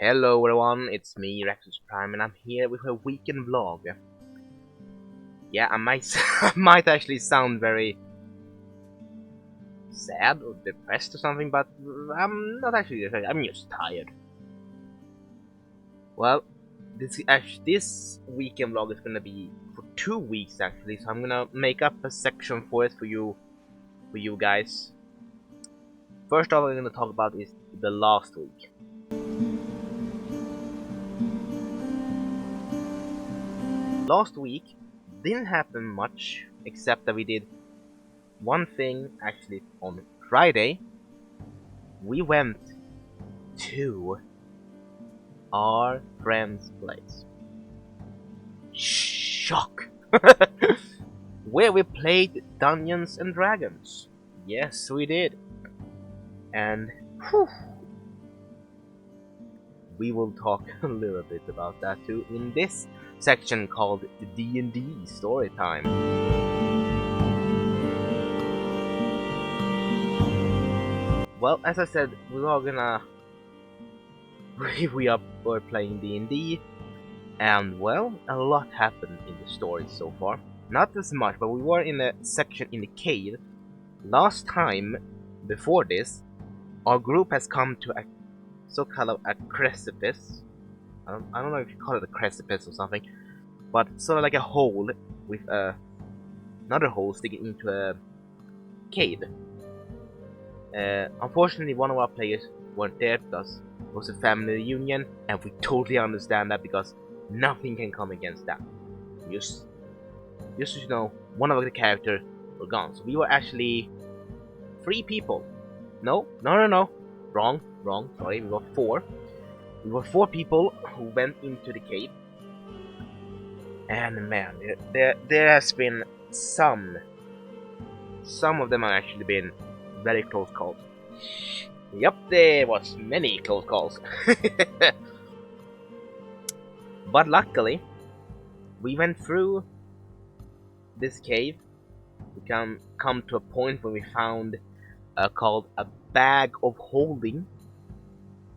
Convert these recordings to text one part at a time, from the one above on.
Hello everyone, it's me, Rexus Prime, and I'm here with a weekend vlog. Yeah, I might, I might actually sound very sad or depressed or something, but I'm not actually depressed, I'm just tired. Well, this weekend vlog is gonna be for 2 weeks actually, so I'm gonna make up a section for it for you guys. First off, I'm gonna talk about is the last week. Last week didn't happen much, except that we did one thing actually on Friday. We went to our friend's place. Shock! Where we played Dungeons and Dragons. Yes, we did. And whew, we will talk a little bit about that too in this section called D&D Story Time. Well, as I said, we're playing D&D, and well, a lot happened in the story so far. Not as much, but we were in a section in the cave. Last time, before this, our group has come to a so-called a precipice. I don't know if you call it a precipice or something, but sort of like a hole with another hole sticking into a cave. Unfortunately, one of our players weren't there because it was a family reunion, and we totally understand that because nothing can come against that. Just so you know, one of the characters were gone. So we were actually 3 people. No. Wrong. Sorry, we were 4. We were 4 people who went into the cave. And man, there has been some of them have actually been very close calls. Yep, there was many close calls. But luckily, we went through this cave. We come to a point where we found called a bag of holding.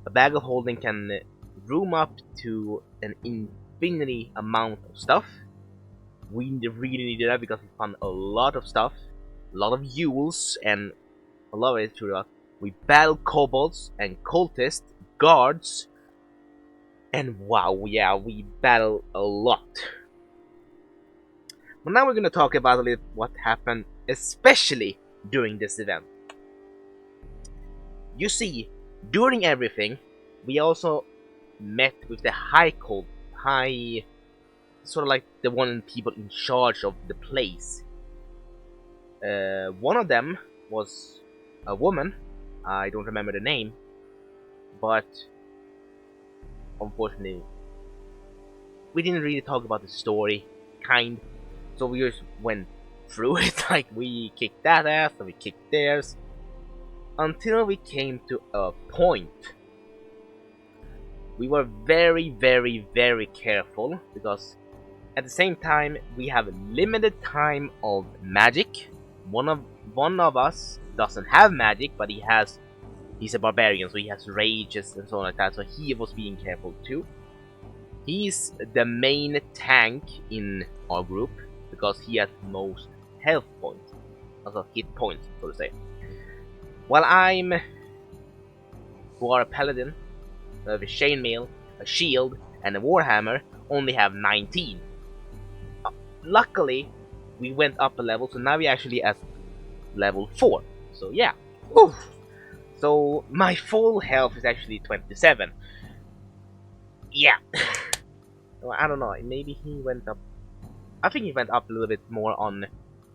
A bag of holding can room up to an infinity amount of stuff. We really needed that because we found a lot of stuff, a lot of yules, and a lot of it through that. We battled kobolds and cultists, guards, and wow, yeah, we battled a lot. But now we're gonna talk about a little what happened, especially during this event. You see, during everything, we also met with the high, sort of like the one people in charge of the place. One of them was a woman. I don't remember the name, but unfortunately, we didn't really talk about the story, so we just went through it. Like, we kicked that ass and we kicked theirs until we came to a point. We were very, very, very careful because at the same time we have limited time of magic. One of us doesn't have magic, but he's a barbarian, so he has rages and so on like that, so he was being careful too. He's the main tank in our group because he has most health points, also hit points, so to say. While I'm, who are a paladin, with a chainmail, a shield, and a warhammer, only have 19. Luckily, we went up a level, so now we're actually at level 4. So yeah. Oof. So my full health is actually 27. Yeah. Well, I don't know, maybe he went up. I think he went up a little bit more on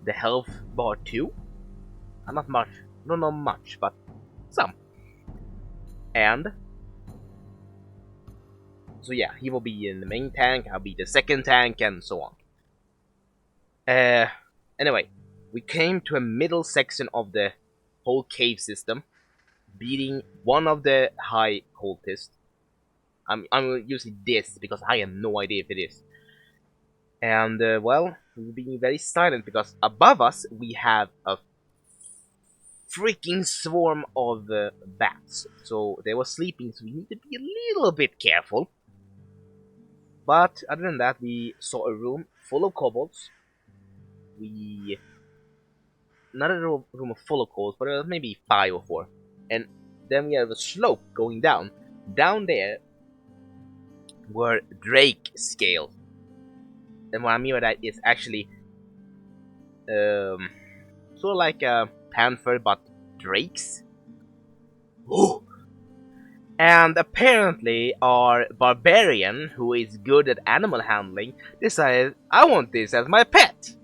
the health bar too. Not much. No, not much, but some. And so yeah, he will be in the main tank, I'll be the second tank, and so on. Anyway, we came to a middle section of the whole cave system, beating one of the high cultists. I'm using this because I have no idea if it is. And well, we're being very silent because above us we have a freaking swarm of bats. So they were sleeping, so we need to be a little bit careful. But other than that, we saw a room full of kobolds. Not a room full of kobolds, but maybe 5 or 4. And then we have a slope going down. Down there were drake scales. And what I mean by that is actually sort of like a panther, but drakes. Ooh. And apparently our barbarian, who is good at animal handling, decided, I want this as my pet.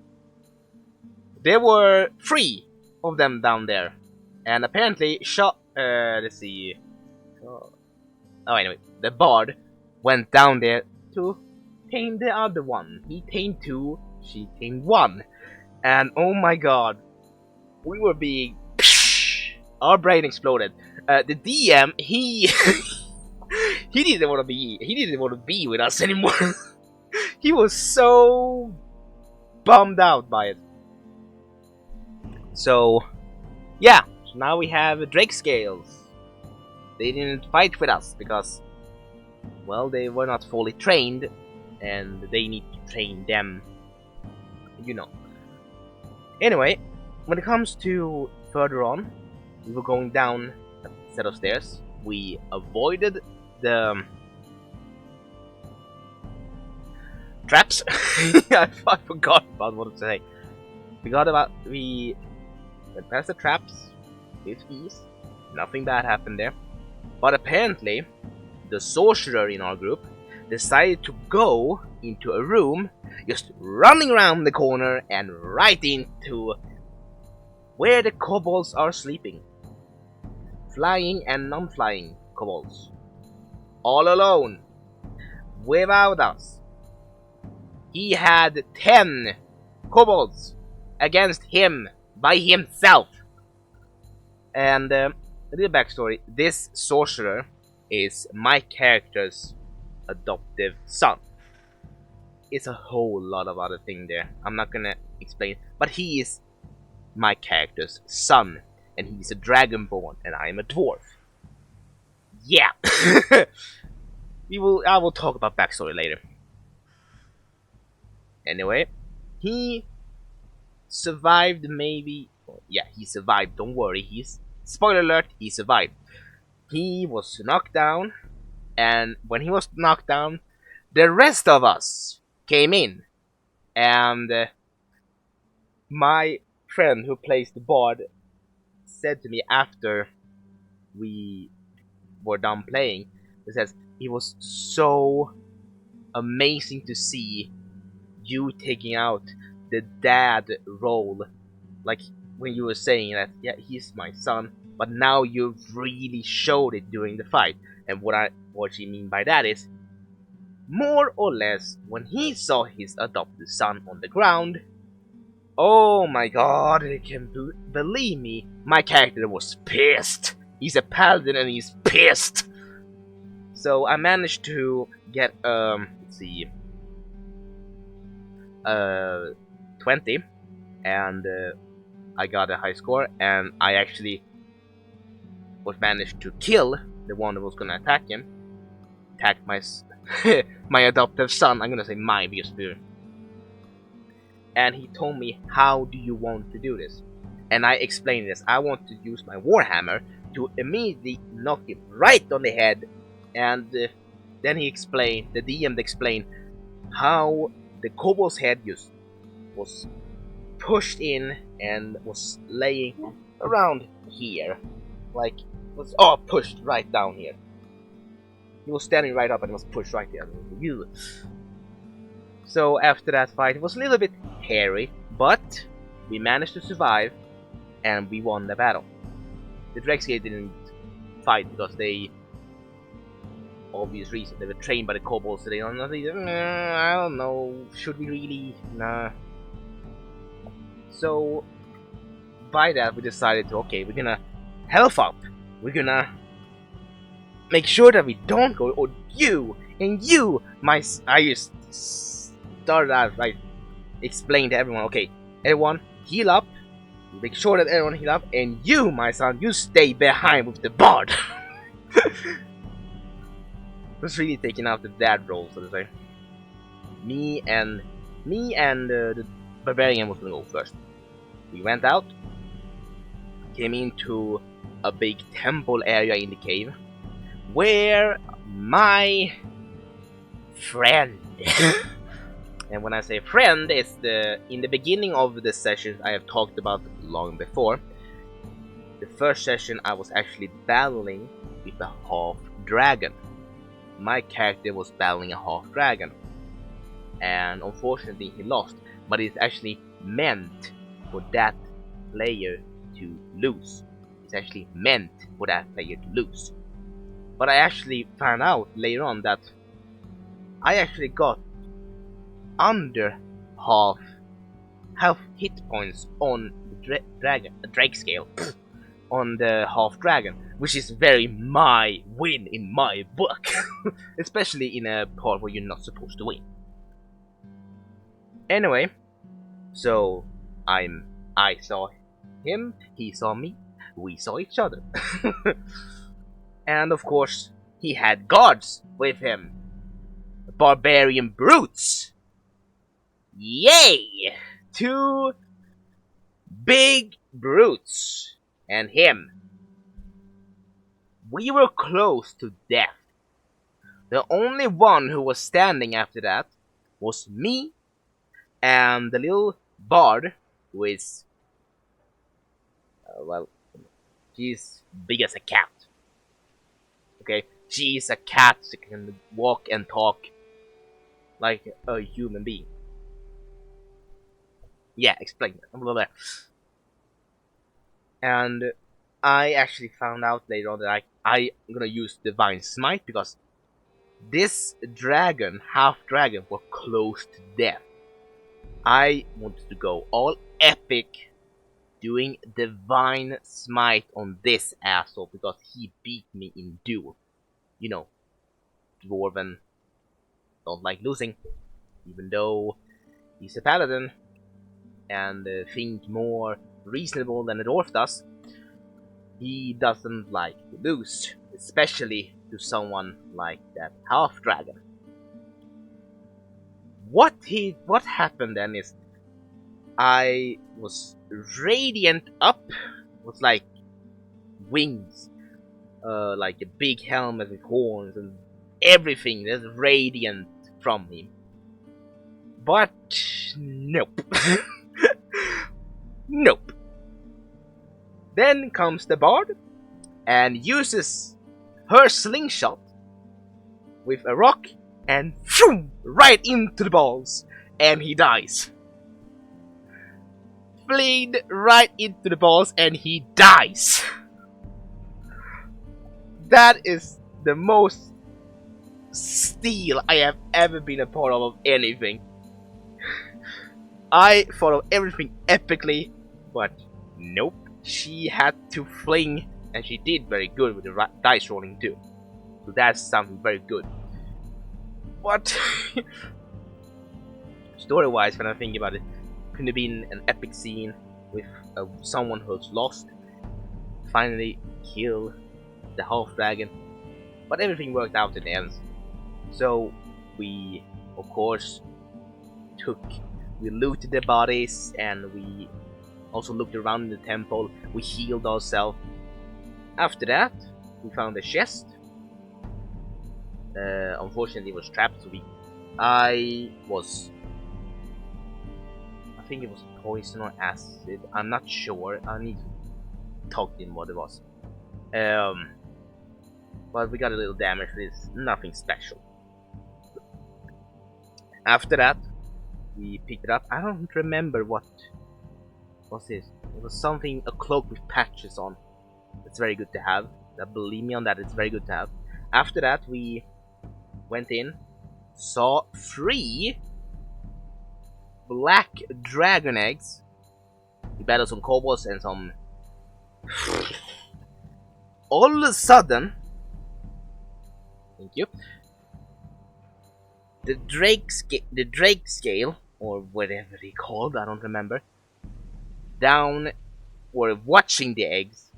There were 3 of them down there. And apparently let's see. Oh, anyway, the bard went down there to tame the other one. He tamed 2, she tamed 1. And oh my god, we were being... Our brain exploded. The DM, he didn't want to be with us anymore. He was so bummed out by it. So yeah, so now we have drake scales. They didn't fight with us because, well, they were not fully trained, and they need to train them, you know. Anyway, when it comes to further on, we were going down a set of stairs. We avoided the traps. I forgot about what to say. We went past the traps with ease. Nothing bad happened there. But apparently, the sorcerer in our group decided to go into a room, just running around the corner and right into where the kobolds are sleeping. Flying and non-flying kobolds. All alone. Without us. He had 10 kobolds against him by himself. And a little backstory. This sorcerer is my character's adoptive son. It's a whole lot of other thing there. I'm not gonna explain. But he is my character's son. And he's a dragonborn, and I am a dwarf. Yeah! I will talk about backstory later. Anyway, he survived maybe... Yeah, he survived, don't worry. Spoiler alert, he survived. He was knocked down, and when he was knocked down, the rest of us came in. And my friend who plays the bard said to me after we were done playing, he says, it was so amazing to see you taking out the dad role, like when you were saying that, yeah, he's my son, but now you really showed it during the fight. And what she mean by that is, more or less, when he saw his adopted son on the ground, oh my god, you can believe me, my character was pissed. He's a paladin and he's pissed. So I managed to get, let's see, 20, and I got a high score, and I actually managed to kill the one that was gonna attack him. Attack my my adoptive son. I'm gonna say mine because we're... And he told me, how do you want to do this? And I explained this. I want to use my warhammer to immediately knock him right on the head. And then he explained, the DM explained, how the kobold's head just was pushed in and was laying around here. Like, was pushed right down here. He was standing right up and was pushed right there. So after that fight, it was a little bit hairy, but we managed to survive, and we won the battle. The Drexgate didn't fight because they, obvious reason, they were trained by the kobolds. So they don't know. I don't know. Should we really? Nah. So by that, we decided to, okay, we're gonna health up. We're gonna make sure that we don't go. Or you and you, I just started out right. Explain to everyone. Okay, everyone, heal up. make sure that everyone heal up, and you, my son, you stay behind with the bard. Was really taking out the dad role, so to say. Me and the barbarian was gonna go first. We went out, came into a big temple area in the cave, where my friend. And when I say friend, it's in the beginning of the sessions I have talked about long before. The first session I was actually battling with a half dragon. My character was battling a half dragon, and unfortunately he lost. But it's actually meant for that player to lose. It's actually meant for that player to lose. But I actually found out later on that I actually got under half hit points on the drake scale on the half dragon, which is very my win in my book. Especially in a part where you're not supposed to win. Anyway, so I saw him, he saw me, we saw each other. And of course he had guards with him, barbarian brutes. Yay! 2 big brutes and him. We were close to death. The only one who was standing after that was me and the little bard, who is, well, she's big as a cat. Okay, she's a cat, she can walk and talk like a human being. Yeah, explain that. Blah, blah. And I actually found out later on that I'm gonna use Divine Smite because this dragon, half dragon, was close to death. I wanted to go all epic doing Divine Smite on this asshole because he beat me in duel. You know, Dwarven don't like losing, even though he's a paladin and think more reasonable than a dwarf does. He doesn't like to lose, especially to someone like that half dragon. What happened then is I was radiant up, was like wings, like a big helmet with horns and everything that's radiant from him. But nope. Nope. Then comes the bard and uses her slingshot with a rock and shoom, right into the balls, and he dies. Fleed right into the balls and he dies. That is the most steal I have ever been a part of anything. I thought of everything epically, but nope. She had to fling, and she did very good with the dice rolling too. So that's something very good. But story-wise, when I think about it, could have been an epic scene with someone who's lost, finally kill the half dragon. But everything worked out in the end. So we, of course, we looted the bodies, and we also looked around in the temple. We healed ourselves. After that, we found a chest. Unfortunately, it was trapped, so I think it was poison or acid. I'm not sure. I need to talk to him what it was. But we got a little damage. It's nothing special. After that, we picked it up. I don't remember what was this. It was something, a cloak with patches on. It's very good to have. Believe me on that, it's very good to have. After that, we went in, saw 3 black dragon eggs. We battled some kobolds and some. All of a sudden, thank you. The drake scale, or whatever he called, I don't remember, down were watching the eggs.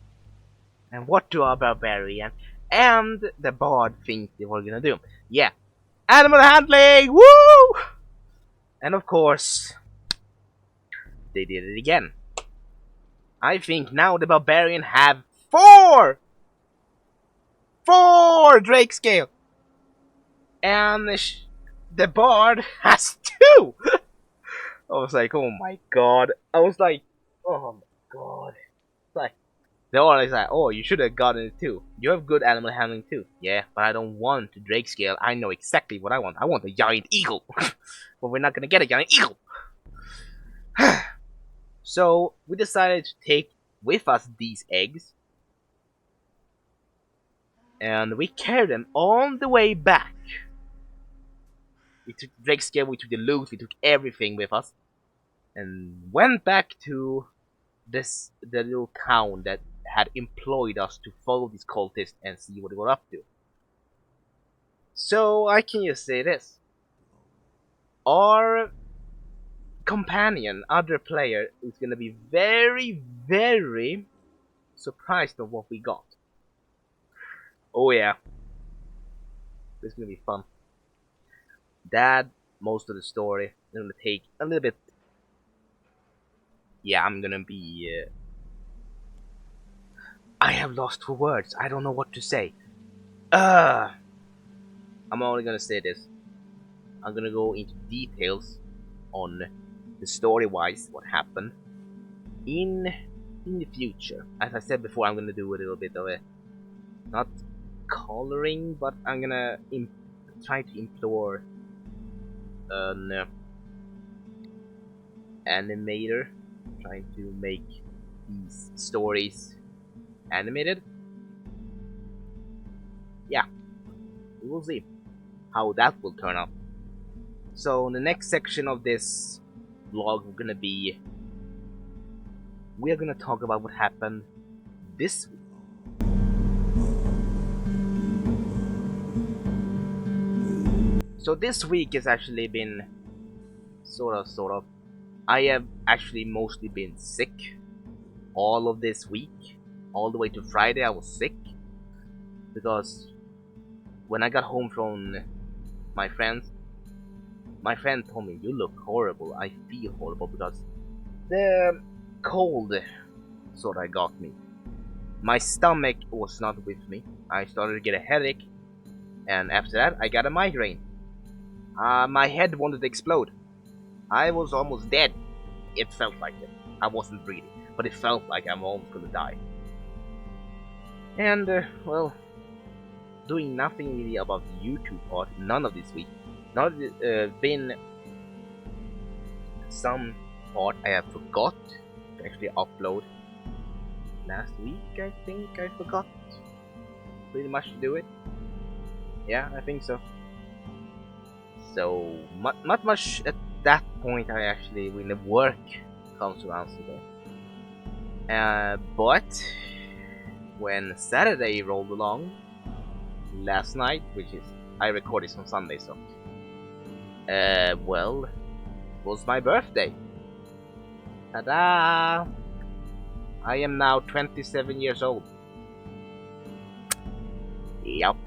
And what do our barbarian and the bard think they were gonna do? Yeah, animal handling! Woo! And of course, they did it again. I think now the barbarian have four Drake scale, and the bard has two. I was like, oh my god. I was like, oh my god. It's like, the one is like, oh, you should have gotten it too. You have good animal handling too. Yeah, but I don't want to Drake scale. I know exactly what I want. I want a giant eagle. But we're not gonna get a giant eagle. So we decided to take with us these eggs. And we carried them all the way back. We took the Drake scale, we took the loot, we took everything with us. And went back to the little town that had employed us to follow these cultists and see what they were up to. So I can just say this. Our companion, other player, is gonna be very, very surprised of what we got. Oh yeah. This is gonna be fun. Dad, most of the story, I'm gonna take a little bit. Yeah, I'm gonna be. I have lost for words. I don't know what to say. I'm only gonna say this. I'm gonna go into details on the story-wise what happened in the future. As I said before, I'm gonna do a little bit of a not coloring, but I'm gonna try to implore an animator, trying to make these stories animated. Yeah, we will see how that will turn out. So in the next section of this vlog, we're gonna talk about what happened this week. So this week has actually been sort of. I have actually mostly been sick all of this week. All the way to Friday I was sick. Because when I got home from my friend told me, you look horrible. I feel horrible because the cold sort of got me. My stomach was not with me. I started to get a headache. And after that I got a migraine. My head wanted to explode. I was almost dead. It felt like it. I wasn't breathing, but it felt like I'm almost gonna die. And, well, doing nothing really about the YouTube part, none of this week. Not been some part I have forgot to actually upload. Last week, I think I forgot pretty much to do it. Yeah, I think so. So, not much at that point I actually, when the work comes around today. But when Saturday rolled along last night, which is I record this on Sunday, so well, it was my birthday. Ta-da! I am now 27 years old. Yup.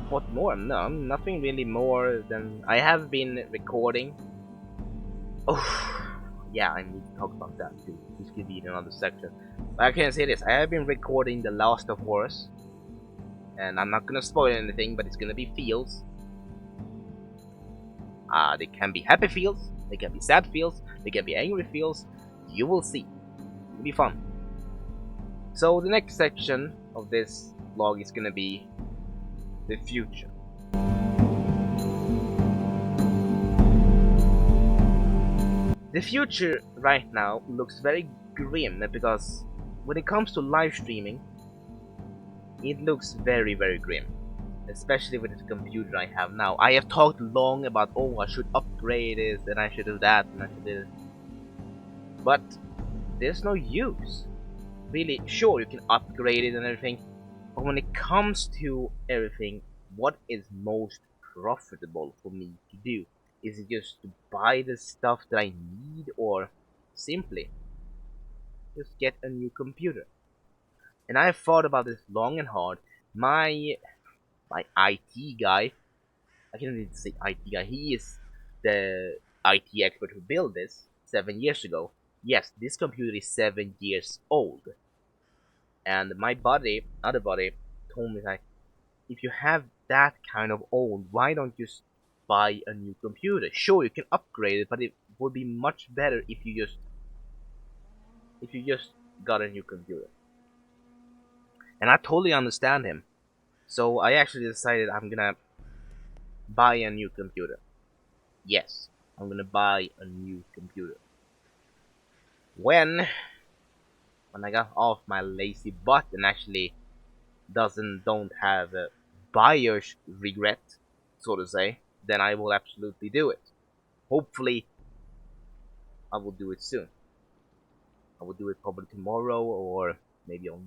What more? No, nothing really more than I have been recording. Oh, yeah, I need to talk about that too. This could be in another section. But I can say this: I have been recording The Last of Us, and I'm not gonna spoil anything, but it's gonna be feels. They can be happy feels, they can be sad feels, they can be angry feels. You will see. It'll be fun. So the next section of this vlog is gonna be the future. The future right now looks very grim because when it comes to live streaming, it looks very, very grim. Especially with the computer I have now. I have talked long about, oh, I should upgrade this, and I should do that, and I should do this. But there's no use. Really, sure, you can upgrade it and everything, but when it comes to everything, what is most profitable for me to do? Is it just to buy the stuff that I need, or simply just get a new computer. And I thought about this long and hard. My IT guy, I can't even say IT guy, he is the IT expert who built this 7 years ago. Yes, this computer is 7 years old. And my other buddy, told me like, if you have that kind of old, why don't you just buy a new computer? Sure, you can upgrade it, but it would be much better if you just got a new computer. And I totally understand him. So I actually decided I'm gonna buy a new computer. Yes, I'm gonna buy a new computer. When I got off my lazy butt and actually don't have a buyer's regret, so to say, then I will absolutely do it. Hopefully, I will do it soon. I will do it probably tomorrow or maybe on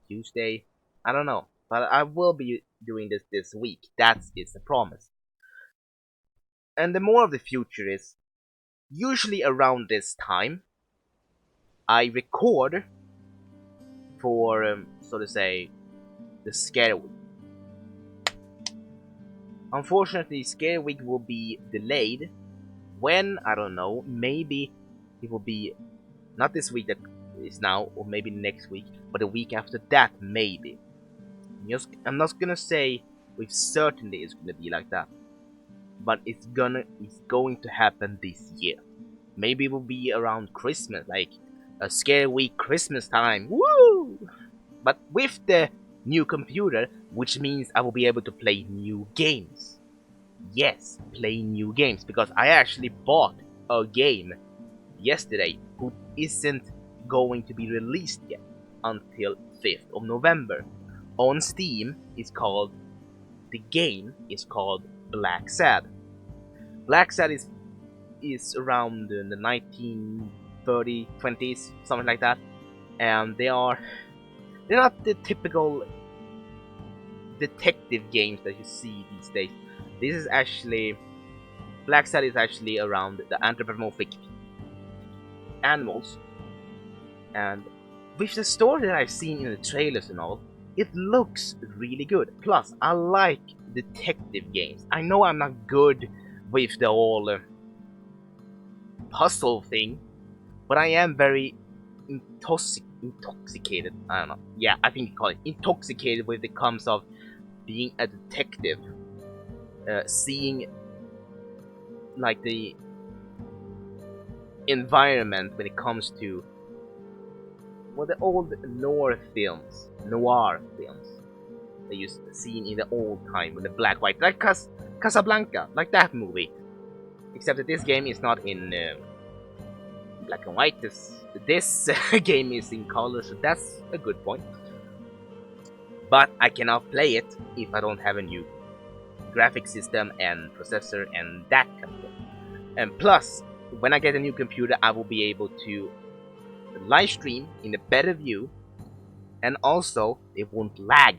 Tuesday. I don't know, but I will be doing this week. That is a promise. And the more of the future is usually around this time. I record for so to say the scare week. Unfortunately, scare week will be delayed. When I don't know. Maybe it will be not this week that is now, or maybe next week, but the week after that, maybe. I'm not gonna say with certainty it's gonna be like that, but it's going to happen this year. Maybe it will be around Christmas, like a scare week Christmas time. Woo! But with the new computer, which means I will be able to play new games. Yes, play new games, because I actually bought a game yesterday who isn't going to be released yet until 5th of November. On Steam, the game is called Black Sad. Black Sad is around in the 1930s, 20s, something like that, and they're not the typical detective games that you see these days. This is actually Black Sad is actually around the anthropomorphic animals, and with the story that I've seen in the trailers and all, it looks really good. Plus, I like detective games. I know I'm not good with the whole puzzle thing, but I am very intoxicated. I don't know. Yeah, I think you call it intoxicated when it comes of being a detective, seeing like the environment when it comes to the old noir films they used to see in the old time with the black white, like Casablanca, like that movie. Except that this game is not in black and white. This game is in color, so that's a good point. But I cannot play it if I don't have a new graphic system and processor and that kind of thing. And plus, when I get a new computer, I will be able to live stream in a better view, and also it won't lag.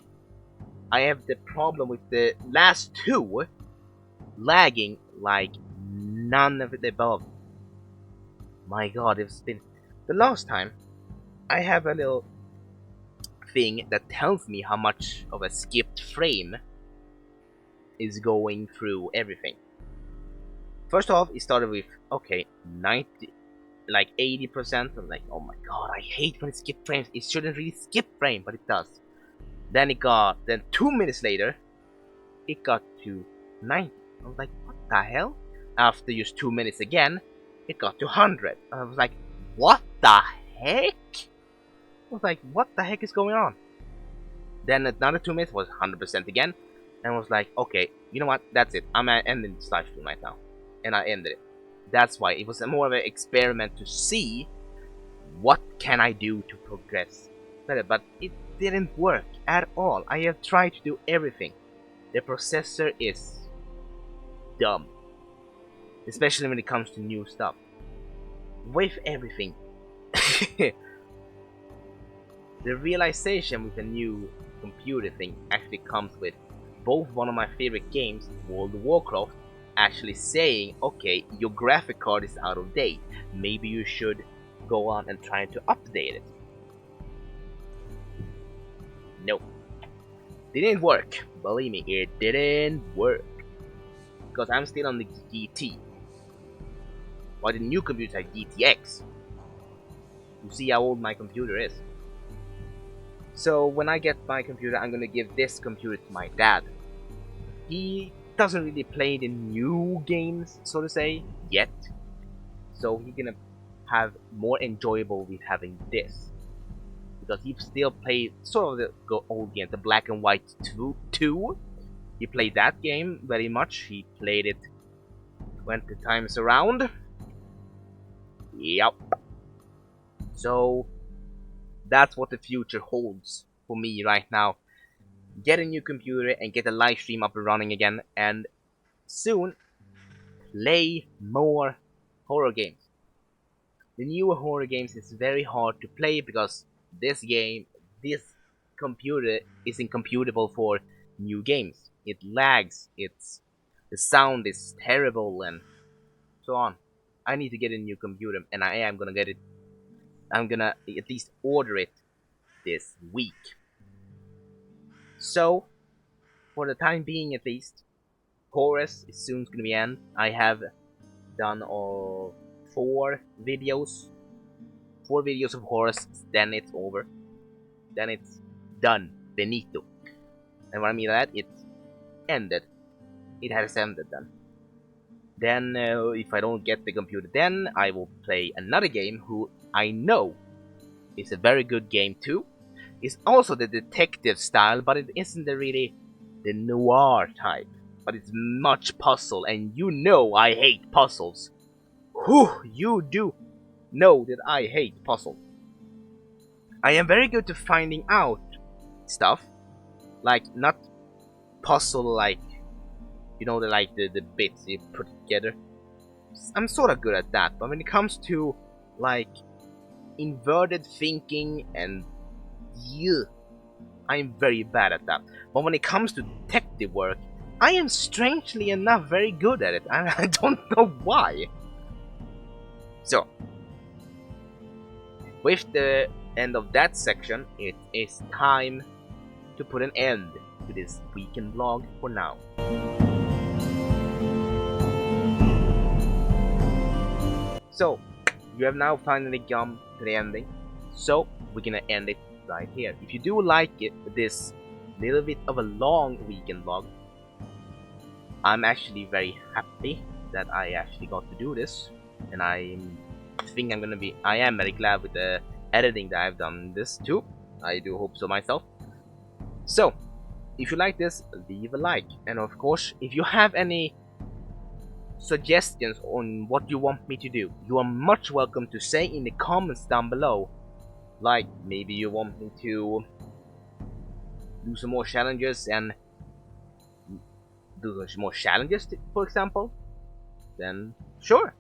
I have the problem with the last two lagging like none of the above. My god, it's been the last time. I have a little thing that tells me how much of a skipped frame is going through everything. First off, it started with okay, 90, like 80%. I'm like, oh my god, I hate when it skips frames. It shouldn't really skip frame, but it does. Then 2 minutes later, it got to 90. I was like, what the hell? After just 2 minutes again, it got to 100. I was like, what the heck? I was like, what the heck is going on? Then another 2 minutes was 100% again, and I was like, okay, you know what? That's it. I'm ending this live stream right now, and I ended it. That's why it was more of an experiment to see what can I do to progress better, but it didn't work at all. I have tried to do everything. The processor is dumb, especially when it comes to new stuff. With everything, the realization with a new computer thing actually comes with both one of my favorite games, World of Warcraft, actually saying, okay, your graphic card is out of date. Maybe you should go on and try to update it. Nope. Didn't work. Believe me, it didn't work. Because I'm still on the GT. While the new computer is GTX. You see how old my computer is. So when I get my computer, I'm gonna give this computer to my dad. He doesn't really play the new games, so to say, yet. So he's gonna have more enjoyable with having this. Because he still plays sort of the old game, the Black and White 2. He played that game very much. He played it 20 times around. Yep. So that's what the future holds for me right now. Get a new computer and get a live stream up and running again, and soon play more horror games. The newer horror games is very hard to play because this computer isn't computable for new games. It lags, the sound is terrible, and so on. I need to get a new computer, and I am gonna get it. I'm gonna at least order it this week. So, for the time being at least, Chorus is soon gonna be end. I have done all 4 videos. 4 videos of Horus, then it's over. Then it's done. Benito. And what I mean by that, it's ended. It has ended then. Then, if I don't get the computer, then I will play another game who I know is a very good game too. It's also the detective style, but it isn't really the noir type. But it's much puzzle, and you know I hate puzzles. Whew, you do know that I hate puzzles. I am very good to finding out stuff, like not puzzle like, you know, the bits you put together. I'm sort of good at that, but when it comes to like inverted thinking and I'm very bad at that. But when it comes to detective work, I am strangely enough very good at it. I don't know why. So, with the end of that section, it is time to put an end to this weekend vlog for now. So, you have now finally come to the ending. So, we're gonna end it right here. If you do like it, this little bit of a long weekend vlog, I'm actually very happy that I actually got to do this, and I am very glad with the editing that I've done this too. I do hope so myself. So, if you like this, leave a like, and of course, if you have any suggestions on what you want me to do, you are much welcome to say in the comments down below. Like, maybe you want me to do some more challenges and do some more challenges, for example, then sure,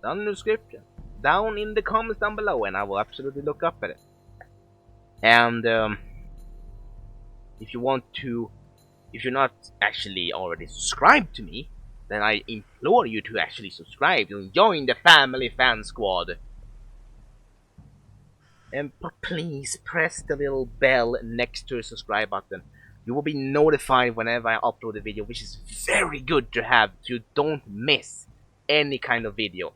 down in the description, down in the comments down below, and I will absolutely look up at it. And if you're not actually already subscribed to me, then I implore you to actually subscribe and join the family fan squad. And please press the little bell next to the subscribe button. You will be notified whenever I upload a video, which is very good to have, so you don't miss any kind of video.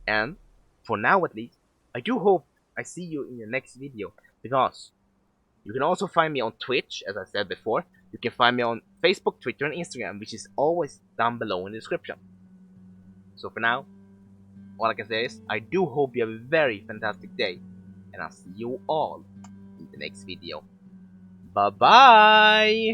And for now at least, I do hope I see you in the next video, because you can also find me on Twitch, as I said before. You can find me on Facebook, Twitter, and Instagram, which is always down below in the description. So for now, all I can say is, I do hope you have a very fantastic day, and I'll see you all in the next video. Bye bye!